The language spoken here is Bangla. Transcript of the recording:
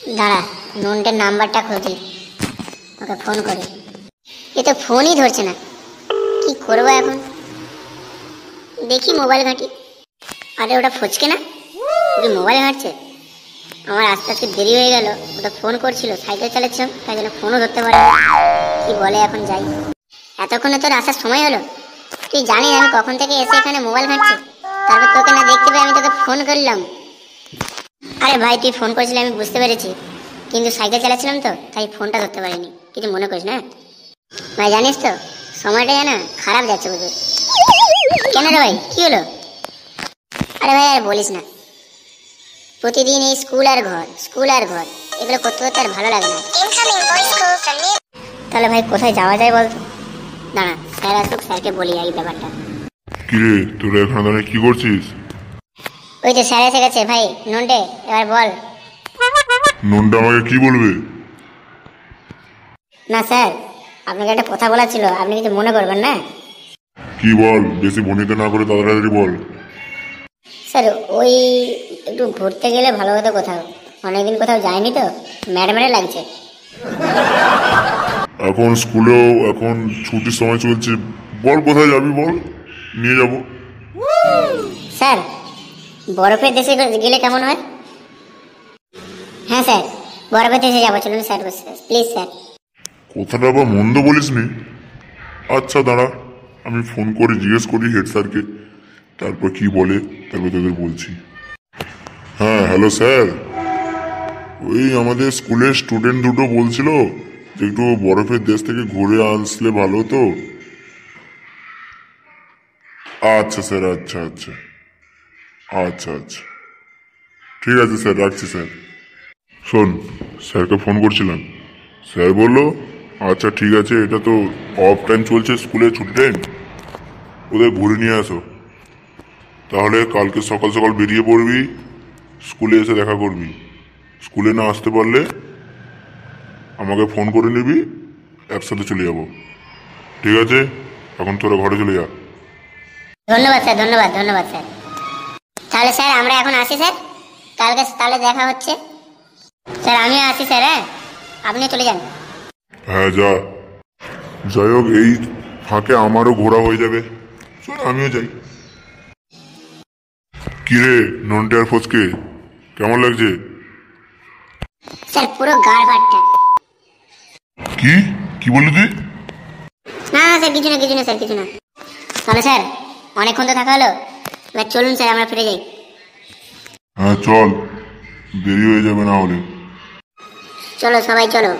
দাঁড়া, নন্টের নাম্বারটা খুঁজি, ওকে ফোন করি। এ তো ফোনই ধরছে না, কি করবো এখন? দেখি মোবাইল ঘাঁটি। আরে ওটা ফচকে না, ওকে মোবাইল ঘাঁটছে। আমার আস্তে আস্তে দেরি হয়ে গেল, ওটা ফোন করছিল, সাইকেল চালাচ্ছিলাম, তাই জন্য ফোনও ধরতে পারে। কি বলে এখন যাই। এতক্ষণে তোর আসার সময় হলো? তুই জানিস আমি কখন থেকে এসে এখানে মোবাইল ঘাঁটছি, তারপর তোকে না দেখতে পেয়ে আমি তোকে ফোন করলাম। আরে ভাই, তুই ফোন করেছিলি আমি বুঝতে পেরেছি, কিন্তু সাইকেল চালাচ্ছিলাম তো, তাই ফোনটা ধরতে পারিনি। কিছু মনে করিস না ভাই, জানিস তো সময়টা যেন খারাপ যাচ্ছে বুঝলি। কেন রে ভাই, কি হলো? আরে ভাই আর বলিস না, প্রতিদিন এই স্কুল আর ঘর এগুলো করতে করতে আর ভালো লাগে না। তাহলে ভাই কোথায় যাওয়া যায় বলতো? দাঁড়া, স্যার আসুক, স্যারকে বলি এই ব্যাপারটা। কিরে তোরা এখানে দাঁড়িয়ে কি করছিস? ওই তো স্যার এসে গেছে। ভাই নন্টে, এবার বল। নন্টা আমাকে কি বলবে? না স্যার, আপনাকে একটা কথা বলার ছিল, আপনি কিছু মনে করবেন না। কি বল, বেশি বনিতে না করে তাড়াতাড়ি বল। স্যার ওই একটু ঘুরতে গেলে ভালো হতো, কোথাও অনেকদিন কোথাও যায়নি তো, ম্যাডামের লাগছে। এখন স্কুলেও এখন ছুটির সময় চলছে, বল কোথায় যাবি বল, নিয়ে যাব। স্যার বরফের দেশে গেলে কেমন হয়? হ্যাঁ স্যার, বরফের দেশে যাবো, চলুন স্যার, প্লিজ স্যার। কথাটা আবার মন্দ বলিসনি। আচ্ছা দাঁড়া, আমি ফোন করে জিজ্ঞেস করি হেড স্যারকে, তারপর কি বলে তারপর তোদের বলছি। হ্যাঁ হ্যালো স্যার, ওই আমাদের স্কুলের স্টুডেন্ট দুটো বলছিল যে একটু বরফের দেশ থেকে ঘুরে আসলে ভালো হতো। আচ্ছা স্যার, আচ্ছা আচ্ছা আচ্ছা আচ্ছা, ঠিক আছে স্যার, রাখছি স্যার। শোন, স্যারকে ফোন করছিলাম, স্যার বললো আচ্ছা ঠিক আছে, এটা তো অফ টাইম চলছে, স্কুলের ছুটি টাইম, ওদের ঘুরে নিয়ে আসো। তাহলে কালকে সকাল সকাল বেরিয়ে পড়বি, স্কুলে এসে দেখা করবি। স্কুলে না আসতে পারলে আমাকে ফোন করে নিবি, একসাথে চলে যাব। ঠিক আছে, এখন তোরা ঘরে চলে যা। ধন্যবাদ স্যার, ধন্যবাদ ধন্যবাদ স্যার। তাহলে স্যার আমরা এখন আসি স্যার, কালকে তাহলে দেখা হচ্ছে। স্যার আমিও আসি স্যার, হ্যাঁ আপনি চলে যান। হ্যাঁ যা। যাই হোক, এই ফাঁকে আমারও ঘোরা হয়ে যাবে, চল আমিও যাই। কিরে নন্টে আর ফচকে, কেমন লাগছে? স্যার পুরো গাড় ভাটটা। কি কি বললি তুই? না না স্যার, কিছু না কিছু না স্যার, কিছু না। তাহলে স্যার অনেকক্ষণ তো থাকা হলো, এবার চলুন স্যার আমরা ফিরে যাই। হ্যাঁ চল, দেরি হয়ে যাবে না হলে। চলো সবাই চলো।